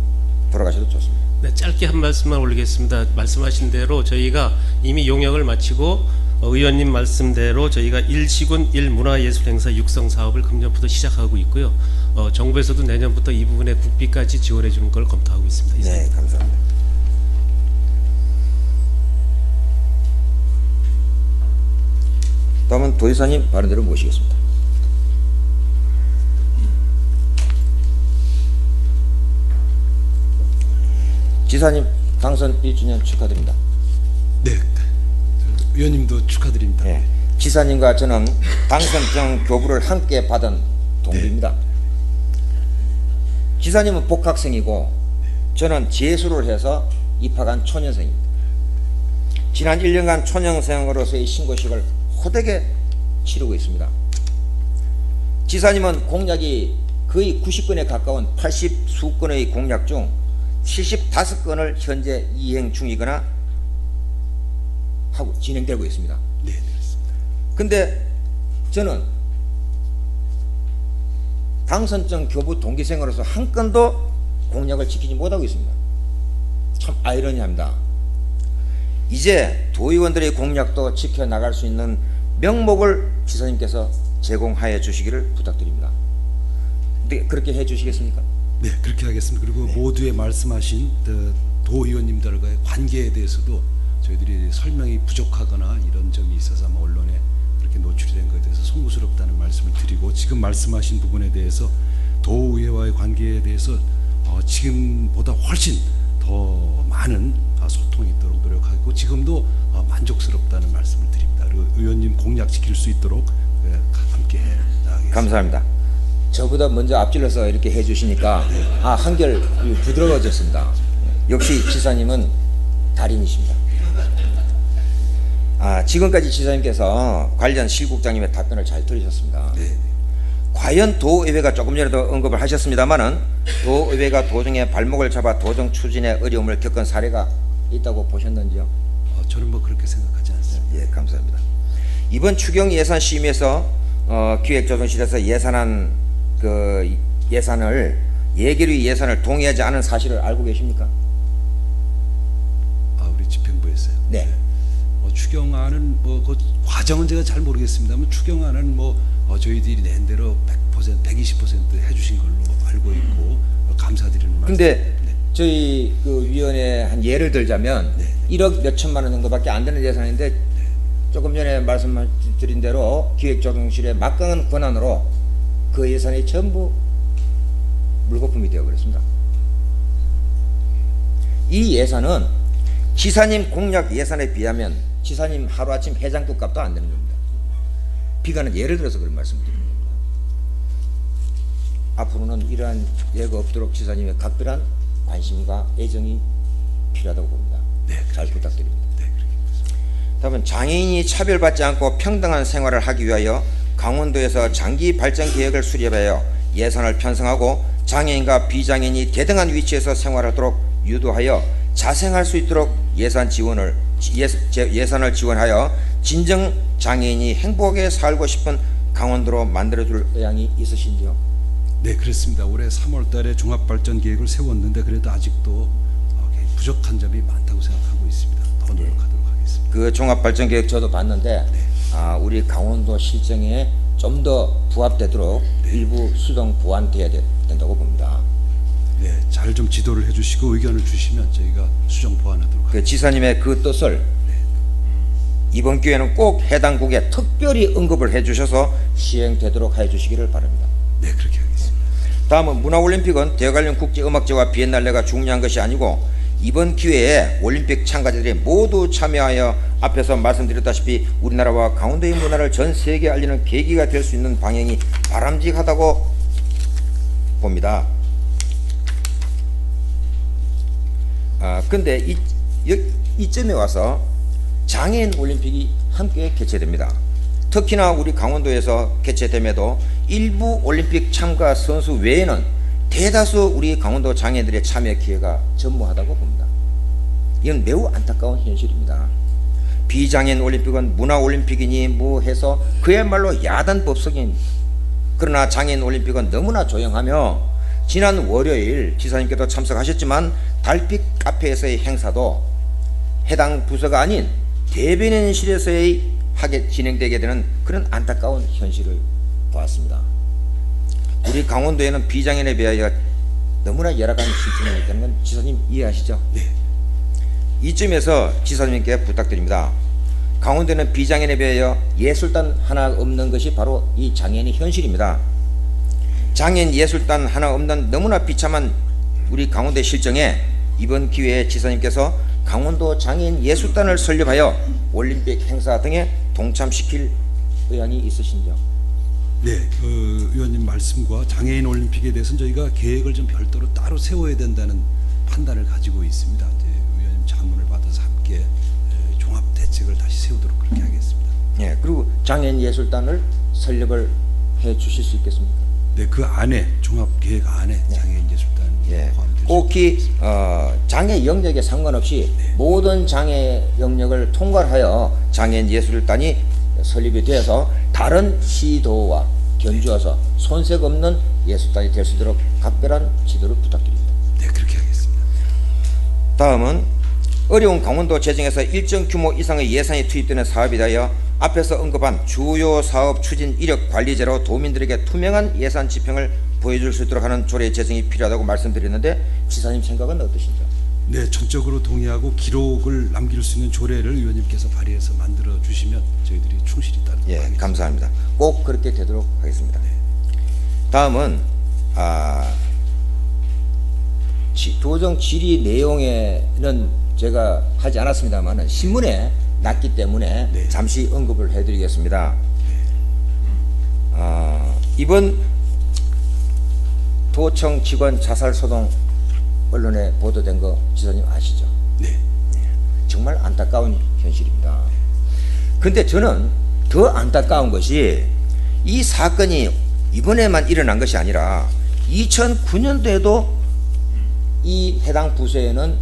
돌아가셔도 좋습니다. 네, 짧게 한 말씀만 올리겠습니다. 말씀하신 대로 저희가 이미 용역을 마치고 의원님 말씀대로 저희가 1시군 1문화예술행사 육성 사업을 금년부터 시작하고 있고요. 정부에서도 내년부터 이 부분에 국비까지 지원해 주는 걸 검토하고 있습니다. 네, 감사합니다. 다음은 도지사님 발언대로 모시겠습니다. 지사님 당선 1주년 축하드립니다. 네, 위원님도 축하드립니다. 예. 지사님과 저는 당선장 교부를 함께 받은 동기입니다. 지사님은 복학생이고 저는 재수를 해서 입학한 초년생입니다. 지난 1년간 초년생으로서의 신고식을 호되게 치르고 있습니다. 지사님은 공약이 거의 90건에 가까운 80수건의 공약 중 75건을 현재 이행 중이거나 하고 진행되고 있습니다. 네, 그렇습니다. 근데 저는 당선증 교부 동기생으로서 한 건도 공약을 지키지 못하고 있습니다. 참 아이러니합니다. 이제 도의원들의 공약도 지켜나갈 수 있는 명목을 지사님께서 제공하여 주시기를 부탁드립니다. 근데 그렇게 해 주시겠습니까? 네, 그렇게 하겠습니다. 그리고 모두의 말씀하신 도의원님들과의 관계에 대해서도 저희들이 설명이 부족하거나 이런 점이 있어서 아마 언론에 그렇게 노출이 된 것에 대해서 송구스럽다는 말씀을 드리고, 지금 말씀하신 부분에 대해서 도의회와의 관계에 대해서 지금보다 훨씬 더 많은 소통이 있도록 노력하고, 지금도 만족스럽다는 말씀을 드립니다. 그리고 의원님 공약 지킬 수 있도록 함께 나가겠습니다. 감사합니다. 저보다 먼저 앞질러서 이렇게 해주시니까 한결 부드러워졌습니다. 역시 지사님은 달인이십니다. 지금까지 지사님께서 관련 실국장님의 답변을 잘 들으셨습니다. 네. 과연 도의회가 조금 전에도 언급을 하셨습니다마는 도의회가 도정의 발목을 잡아 도정 추진에 어려움을 겪은 사례가 있다고 보셨는지요? 저는 뭐 그렇게 생각하지 않습니다. 예, 감사합니다. 이번 추경 예산 심의에서 기획조정실에서 예산안 예산을 예결위 예산을 동의하지 않은 사실을 알고 계십니까? 우리 집행부에서요. 네. 추경안은 그 과정은 제가 잘 모르겠습니다만 추경안은 저희들이 낸 대로 100%, 120% 해주신 걸로 알고 있고 감사드리는 말씀. 근데 네. 저희 그 위원회 한 예를 들자면 네. 1억 몇 천만 원 정도밖에 안 되는 예산인데 조금 전에 말씀드린 대로 기획조정실의 막강한 권한으로 그 예산이 전부 물거품이 되어버렸습니다. 이 예산은 지사님 공약 예산에 비하면 지사님 하루아침 해장국 값도 안 되는 겁니다. 비관은 예를 들어서 그런 말씀을 드립니다. 앞으로는 이러한 예가 없도록 지사님의 각별한 관심과 애정이 필요하다고 봅니다. 네, 잘 부탁드립니다. 네, 다음은 장애인이 차별받지 않고 평등한 생활을 하기 위하여 강원도에서 장기 발전 계획을 수립하여 예산을 편성하고 장애인과 비장애인이 대등한 위치에서 생활하도록 유도하여 자생할 수 있도록 예산을 지원하여 진정 장애인이 행복하게 살고 싶은 강원도로 만들어줄 의향이 있으신지요? 네, 그렇습니다. 올해 3월 달에 종합발전 계획을 세웠는데 그래도 아직도 부족한 점이 많다고 생각하고 있습니다. 더 노력하도록 하겠습니다. 그 종합발전 계획 저도 봤는데 우리 강원도 실정에 좀 더 부합되도록 일부 수정 보완돼야 된다고 봅니다. 네, 잘 좀 지도를 해주시고 의견을 주시면 저희가 수정 보완하도록 하겠습니다. 그 지사님의 그 뜻을 이번 기회는 꼭 해당 국에 특별히 언급을 해주셔서 시행되도록 해주시기를 바랍니다. 네, 그렇게 하겠습니다. 다음은 문화올림픽은 대관령 국제음악제와 비엔날레가 중요한 것이 아니고 이번 기회에 올림픽 참가자들이 모두 참여하여 앞에서 말씀드렸다시피 우리나라와 강원도의 문화를 전 세계에 알리는 계기가 될 수 있는 방향이 바람직하다고 봅니다. 근데 이쯤에 와서 장애인 올림픽이 함께 개최됩니다. 특히나 우리 강원도에서 개최됨에도 일부 올림픽 참가 선수 외에는 대다수 우리 강원도 장애인들의 참여 기회가 전무하다고 봅니다. 이건 매우 안타까운 현실입니다. 비장애인 올림픽은 문화올림픽이니 뭐 해서 그야말로 야단법석입니다. 그러나 장애인 올림픽은 너무나 조용하며 지난 월요일 지사님께도 참석하셨지만 달빛 카페에서의 행사도 해당 부서가 아닌 대변인실에서의 진행되게 되는 그런 안타까운 현실을 보았습니다. 우리 강원도에는 비장애인에 비하여 너무나 열악한 실정이 있다는 건 지사님 이해하시죠? 네. 이쯤에서 지사님께 부탁드립니다. 강원도는 비장애인에 비하여 예술단 하나 없는 것이 바로 이 장애인의 현실입니다. 장애인 예술단 하나 없는 너무나 비참한 우리 강원도의 실정에 이번 기회에 지사님께서 강원도 장애인 예술단을 설립하여 올림픽 행사 등에 동참시킬 의향이 있으신지요? 네, 의원님 말씀과 장애인 올림픽에 대해서는 저희가 계획을 좀 별도로 따로 세워야 된다는 판단을 가지고 있습니다. 이제 의원님 자문을 받아서 함께 종합 대책을 다시 세우도록 그렇게 하겠습니다. 예, 그리고 장애인 예술단을 설립을 해 주실 수 있겠습니까? 네, 그 안에 종합 계획 안에 장애인 예술단이 예, 포함되죠. 꼭히 장애 영역에 상관없이 모든 장애 영역을 통괄하여 장애인 예술단이 설립이 되어서 다른 시도와 견주어서 손색 없는 예술단이 될 수 있도록 각별한 지도를 부탁드립니다. 네, 그렇게 하겠습니다. 다음은 어려운 강원도 재정에서 일정 규모 이상의 예산이 투입되는 사업에 대하여 앞에서 언급한 주요 사업 추진 이력 관리제로 도민들에게 투명한 예산 집행을 보여줄 수 있도록 하는 조례 제정이 필요하다고 말씀드렸는데 지사님 생각은 어떠신가요? 네, 전적으로 동의하고 기록을 남길 수 있는 조례를 의원님께서 발의해서 만들어 주시면 저희들이 충실히 따르도록 예, 하겠습니다. 감사합니다. 꼭 그렇게 되도록 하겠습니다. 다음은 도정 질의 내용에는 제가 하지 않았습니다만 신문에 났기 때문에 네. 잠시 언급을 해드리겠습니다. 이번 도청 직원 자살 소동 언론에 보도된 거 지사님 아시죠? 네. 정말 안타까운 현실입니다. 근데 저는 더 안타까운 것이 이 사건이 이번에만 일어난 것이 아니라 2009년도에도 이 해당 부서에는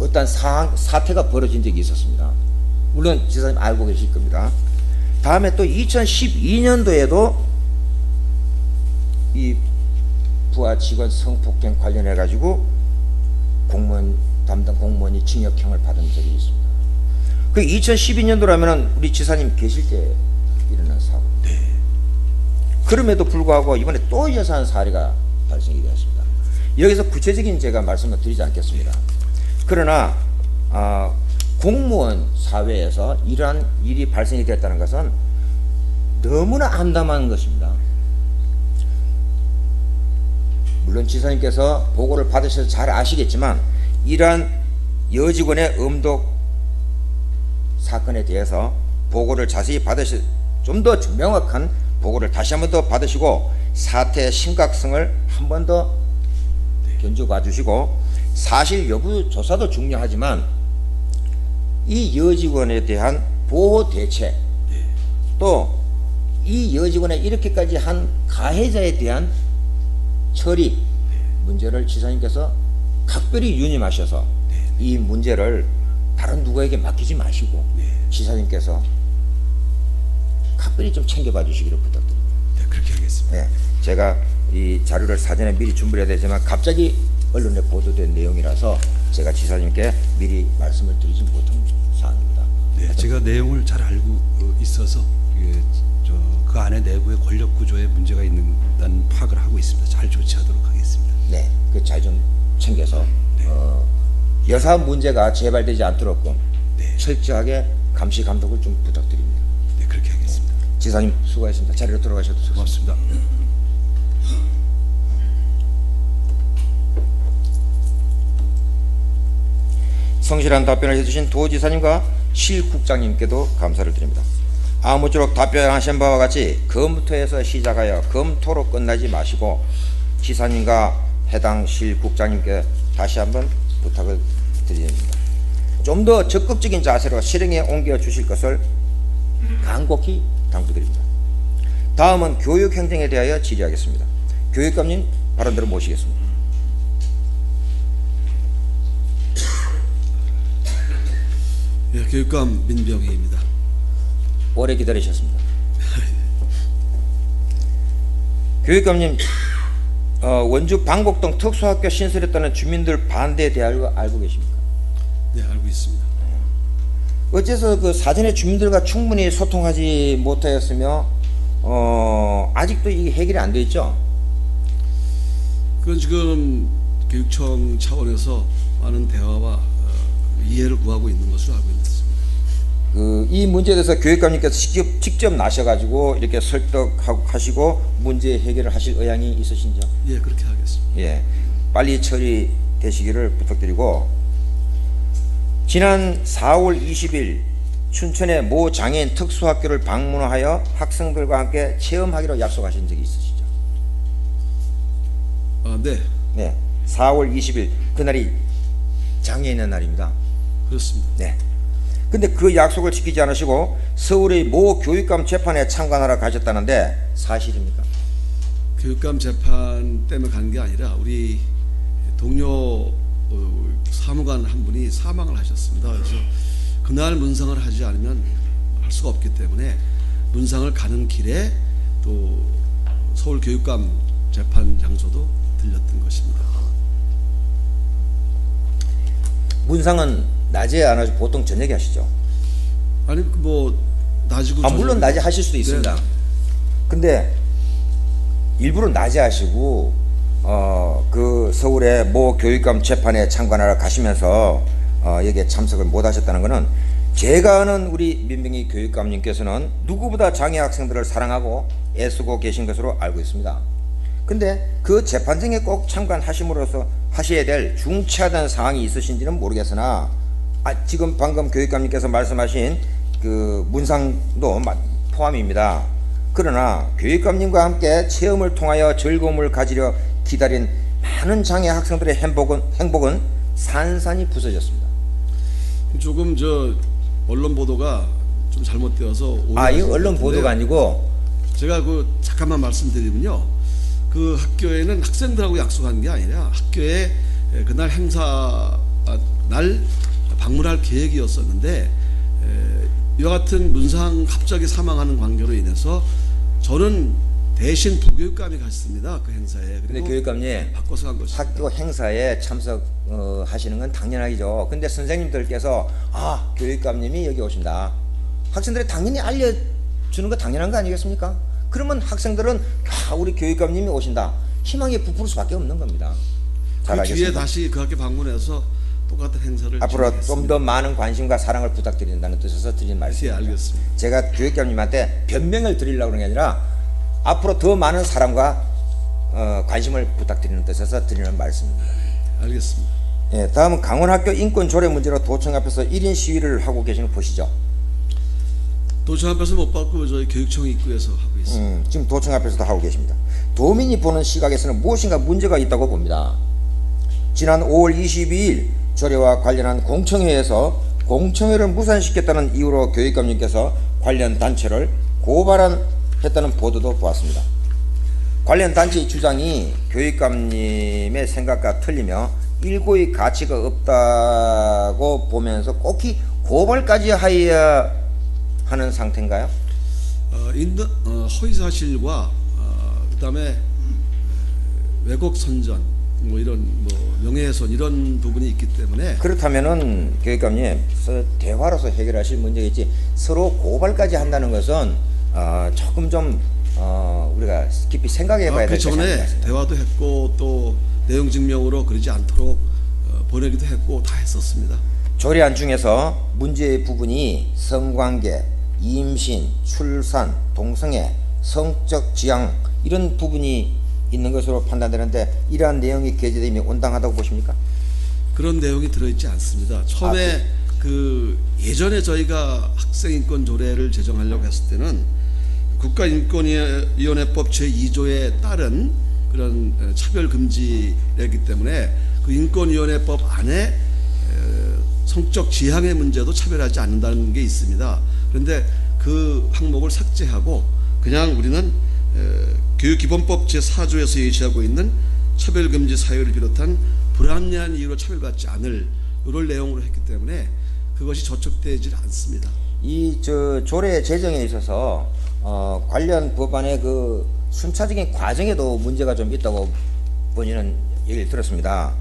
어떤 사태가 벌어진 적이 있었습니다. 물론 지사님 알고 계실 겁니다. 다음에 또 2012년도에도 이 부하 직원 성폭행 관련해 가지고 담당 공무원이 징역형을 받은 적이 있습니다. 그 2012년도라면은 우리 지사님 계실 때 일어난 사고입니다. 네. 그럼에도 불구하고 이번에 또 여사한 사례가 발생이 되었습니다. 여기서 구체적인 제가 말씀을 드리지 않겠습니다. 그러나 공무원 사회에서 이러한 일이 발생이 됐다는 것은 너무나 암담한 것입니다. 물론 지사님께서 보고를 받으셔서 잘 아시겠지만 이러한 여직원의 음독 사건에 대해서 보고를 자세히 받으시, 좀 더 명확한 보고를 다시 한 번 더 받으시고 사태의 심각성을 한 번 더 견줘봐 주시고 사실 여부 조사도 중요하지만 이 여직원에 대한 보호 대책, 또 이 여직원의 이렇게까지 한 가해자에 대한 처리 문제를 지사님께서 각별히 유념하셔서 이 문제를 다른 누구에게 맡기지 마시고 지사님께서 각별히 좀 챙겨봐 주시기를 부탁드립니다. 네, 그렇게 하겠습니다. 네, 제가 이 자료를 사전에 미리 준비를 해야 되지만 갑자기 언론에 보도된 내용이라서 제가 지사님께 미리 말씀을 드리지 못한 사항입니다. 네, 제가 내용을 잘 알고 있어서 그 안에 내부의 권력 구조에 문제가 있는 파악을 하고 있습니다. 잘 조치하도록 하겠습니다. 네, 그 잘 좀 챙겨서 여사 문제가 재발되지 않도록 철저하게 감시 감독을 좀 부탁드립니다. 네, 그렇게 하겠습니다. 지사님 수고하셨습니다. 자리로 돌아가셔도 좋습니다. 고맙습니다. 성실한 답변을 해주신 도지사님과 실국장님께도 감사를 드립니다. 아무쪼록 답변하신 바와 같이 검토에서 시작하여 검토로 끝나지 마시고 지사님과 해당 실국장님께 다시 한번 부탁을 드립니다. 좀 더 적극적인 자세로 실행에 옮겨 주실 것을 간곡히 당부드립니다. 다음은 교육행정에 대하여 질의하겠습니다. 교육감님 발언대로 모시겠습니다. 예, 교육감 민병희입니다. 오래 기다리셨습니다. 교육감님, 원주 방곡동 특수학교 신설했다는 주민들 반대에 대하여 알고 계십니까? 네, 알고 있습니다. 어째서 그 사전에 주민들과 충분히 소통하지 못하였으며 아직도 이게 해결이 안 돼 있죠? 그건 지금 교육청 차원에서 많은 대화와 이해를 구하고 있는 것으로 알고 있습니다. 이 문제에 대해서 교육감님께서 직접 나셔가지고 이렇게 설득하시고 문제 해결을 하실 의향이 있으신지요? 예, 그렇게 하겠습니다. 예, 빨리 처리 되시기를 부탁드리고, 지난 4월 20일 춘천의 모 장애인 특수학교를 방문하여 학생들과 함께 체험하기로 약속하신 적이 있으시죠? 네, 네, 4월 20일 그날이 장애인의 날입니다. 그렇습니다. 네. 근데 그 약속을 지키지 않으시고 서울의 모 교육감 재판에 참관하러 가셨다는데 사실입니까? 교육감 재판 때문에 간 게 아니라 우리 동료 사무관 한 분이 사망을 하셨습니다. 그래서 그날 문상을 하지 않으면 할 수가 없기 때문에 문상을 가는 길에 또 서울 교육감 재판 장소도 들렸던 것입니다. 문상은 낮에 안 하시고 보통 저녁에 하시죠? 아니 뭐 낮이고 물론 낮에 하실 수도 있습니다. 네. 근데 일부러 낮에 하시고 그 서울의 모 교육감 재판에 참관하러 가시면서 여기에 참석을 못 하셨다는 것은, 제가 아는 우리 민병희 교육감님께서는 누구보다 장애 학생들을 사랑하고 애쓰고 계신 것으로 알고 있습니다. 근데 그 재판정에 꼭 참관하심으로써 하셔야 될 중차대한 사항이 있으신지는 모르겠으나, 지금 방금 교육감님께서 말씀하신 그 문상도 포함입니다. 그러나 교육감님과 함께 체험을 통하여 즐거움을 가지려 기다린 많은 장애 학생들의 행복은 산산이 부서졌습니다. 조금 언론 보도가 좀 잘못되어서 이 언론 보도가 아니고, 제가 잠깐만 말씀드리면요, 그 학교에는 학생들하고 약속한 게 아니라 학교에 그날 행사 날 방문할 계획이었었는데, 이와 같은 문상 갑자기 사망하는 관계로 인해서 저는 대신 부교육감이 갔습니다, 그 행사에. 근데 교육감님, 바꿔서 간 것입니다. 학교 행사에 참석하시는 건 당연하죠. 근데 선생님들께서 교육감님이 여기 오신다, 학생들이 당연히 알려주는 거 당연한 거 아니겠습니까? 그러면 학생들은 우리 교육감님이 오신다, 희망에 부풀 수밖에 없는 겁니다. 잘 그 알겠습니다. 뒤에 다시 그 학교 방문해서 똑같은 행사를 앞으로 좀 진행했습니다. 더 많은 관심과 사랑을 부탁드린다는 뜻에서 드린 예, 말씀입니다. 알겠습니다. 제가 교육감님한테 변명을 드리려고 그런 게 아니라 앞으로 더 많은 사랑과 관심을 부탁드리는 뜻에서 드리는 말씀입니다. 알겠습니다. 예, 다음은 강원학교 인권 조례 문제로 도청 앞에서 1인 시위를 하고 계시는 거 보시죠. 도청 앞에서 못 받고 저희 교육청 입구에서 하고 있습니다. 지금 도청 앞에서도 하고 계십니다. 도민이 보는 시각에서는 무엇인가 문제가 있다고 봅니다. 지난 5월 22일 조례와 관련한 공청회에서 공청회를 무산시켰다는 이유로 교육감님께서 관련 단체를 고발했다는 보도도 보았습니다. 관련 단체의 주장이 교육감님의 생각과 틀리며 일고의 가치가 없다고 보면서 꼭히 고발까지 하여야 하는 상태인가요? 허위 사실과 그다음에 왜곡 선전, 이런 명예훼손 이런 부분이 있기 때문에, 그렇다면은 교육감님, 대화로서 해결하실 문제겠지, 서로 고발까지 한다는 것은 조금 좀 우리가 깊이 생각해봐야 될 그 것이 전에 아닌가. 대화도 했고 또 내용 증명으로 그러지 않도록 보내기도 했고 다 했었습니다. 조례안 중에서 문제의 부분이 성관계, 임신, 출산, 동성애, 성적 지향 이런 부분이 있는 것으로 판단되는데, 이러한 내용이 게재됨이 온당하다고 보십니까? 그런 내용이 들어있지 않습니다. 처음에 예전에 저희가 학생인권 조례를 제정하려고 했을 때는 국가인권위원회법 제2조에 따른 그런 차별금지이기 때문에 그 인권위원회법 안에 성적 지향의 문제도 차별하지 않는다는 게 있습니다. 그런데 그 항목을 삭제하고 그냥 우리는 교육기본법 제4조에서 예시하고 있는 차별금지 사유를 비롯한 불합리한 이유로 차별받지 않을 이런 내용으로 했기 때문에 그것이 저촉되지 않습니다. 이 조례 제정에 있어서 관련 법안의 그 순차적인 과정에도 문제가 좀 있다고 본인은 얘기를 들었습니다.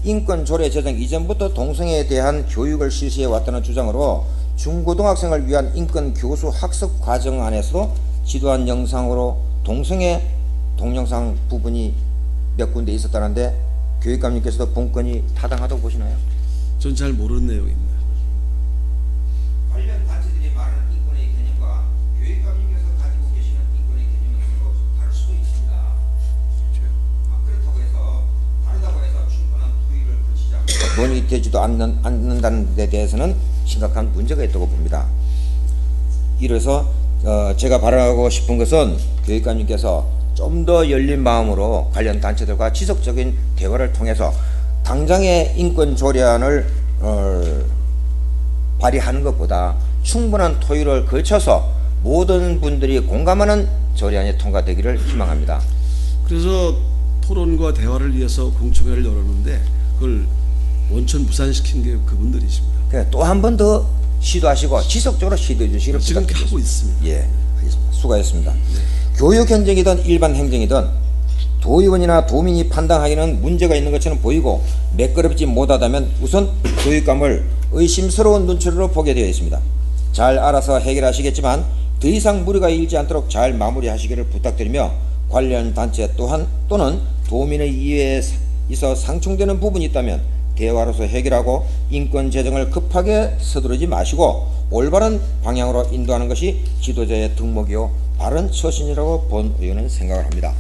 인권 조례 제정 이전부터 동성애에 대한 교육을 실시해 왔다는 주장으로 중고등학생을 위한 인권 교수 학습 과정 안에서도 지도한 영상으로 동성애 동영상 부분이 몇 군데 있었다는데, 교육감님께서도 본건이 타당하다고 보시나요? 전 잘 모르는 내용입니다. 관련 단체들이 말하는 인권의 개념과 교육감님께서 가지고 계시는 인권의 개념은 서로 다를 수도 있습니다. 그렇다고 해서 다르다고 해서 충분한 부의를 논의되지도 않는다는 데 대해서는 심각한 문제가 있다고 봅니다. 이래서 제가 바라고 싶은 것은 교육감님께서 좀 더 열린 마음으로 관련 단체들과 지속적인 대화를 통해서 당장의 인권 조례안을 발의하는 것보다 충분한 토의를 거쳐서 모든 분들이 공감하는 조례안이 통과되기를 희망합니다. 그래서 토론과 대화를 위해서 공청회를 열었는데 그걸 원천 무산시킨 게 그분들이십니다. 또 한 번 더 시도하시고 지속적으로 시도해 주시기를 지금 이렇게 부탁드리겠습니다. 하고 있습니다. 예, 알겠습니다. 수고하셨습니다. 교육 행정이든 일반 행정이든 도의원이나 도민이 판단하기는 문제가 있는 것처럼 보이고 매끄럽지 못하다면 우선 교육감을 의심스러운 눈초리로 보게 되어 있습니다. 잘 알아서 해결하시겠지만 더 이상 무리가 일지 않도록 잘 마무리하시기를 부탁드리며 관련 단체 또는 도민의 이해에 있어 상충되는 부분이 있다면 대화로서 해결하고 인권 제정을 급하게 서두르지 마시고 올바른 방향으로 인도하는 것이 지도자의 덕목이요 바른 처신이라고 본 의원은 생각을 합니다.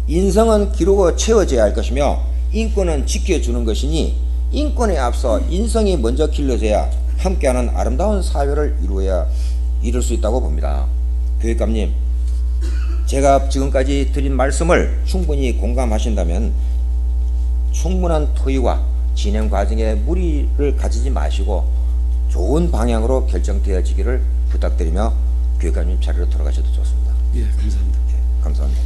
인성은 기르고 채워져야 할 것이며 인권은 지켜주는 것이니 인권에 앞서 인성이 먼저 길러져야 함께하는 아름다운 사회를 이룰 수 있다고 봅니다. 교육감님, 제가 지금까지 드린 말씀을 충분히 공감하신다면 충분한 토의와 진행 과정에 무리를 가지지 마시고 좋은 방향으로 결정되어지기를 부탁드리며 교육감님 자리로 돌아가셔도 좋습니다. 예, 감사합니다. 네, 감사합니다.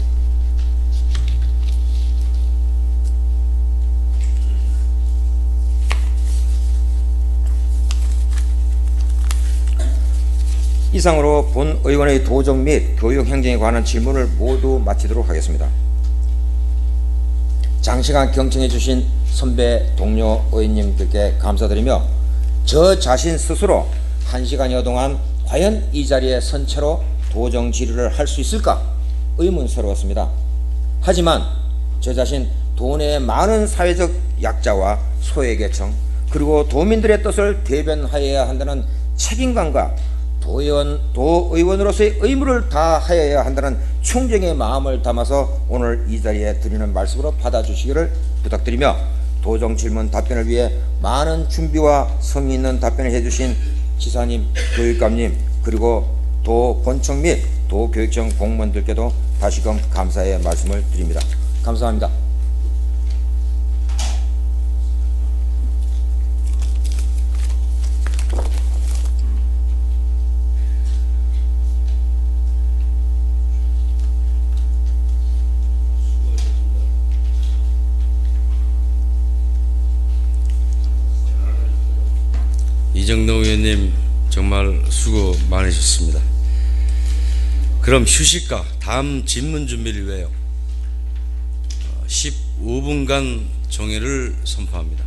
이상으로 본 의원의 도정 및 교육 행정에 관한 질문을 모두 마치도록 하겠습니다. 장시간 경청해 주신 선배 동료 의원님들께 감사드리며 저 자신 스스로 1시간여 동안 과연 이 자리에 선 채로 도정 질의를 할 수 있을까 의문스러웠습니다. 하지만 저 자신 도내의 많은 사회적 약자와 소외계층 그리고 도민들의 뜻을 대변하여야 한다는 책임감과 도의원으로서의 의무를 다하여야 한다는 충정의 마음을 담아서 오늘 이 자리에 드리는 말씀으로 받아주시기를 부탁드리며 도정 질문 답변을 위해 많은 준비와 성의 있는 답변을 해주신 지사님, 교육감님 그리고 도 본청 및 도교육청 공무원들께도 다시금 감사의 말씀을 드립니다. 감사합니다. 이정동 의원님 정말 수고 많으셨습니다. 그럼 휴식과 다음 질문 준비를 위하여 15분간 종회를 선포합니다.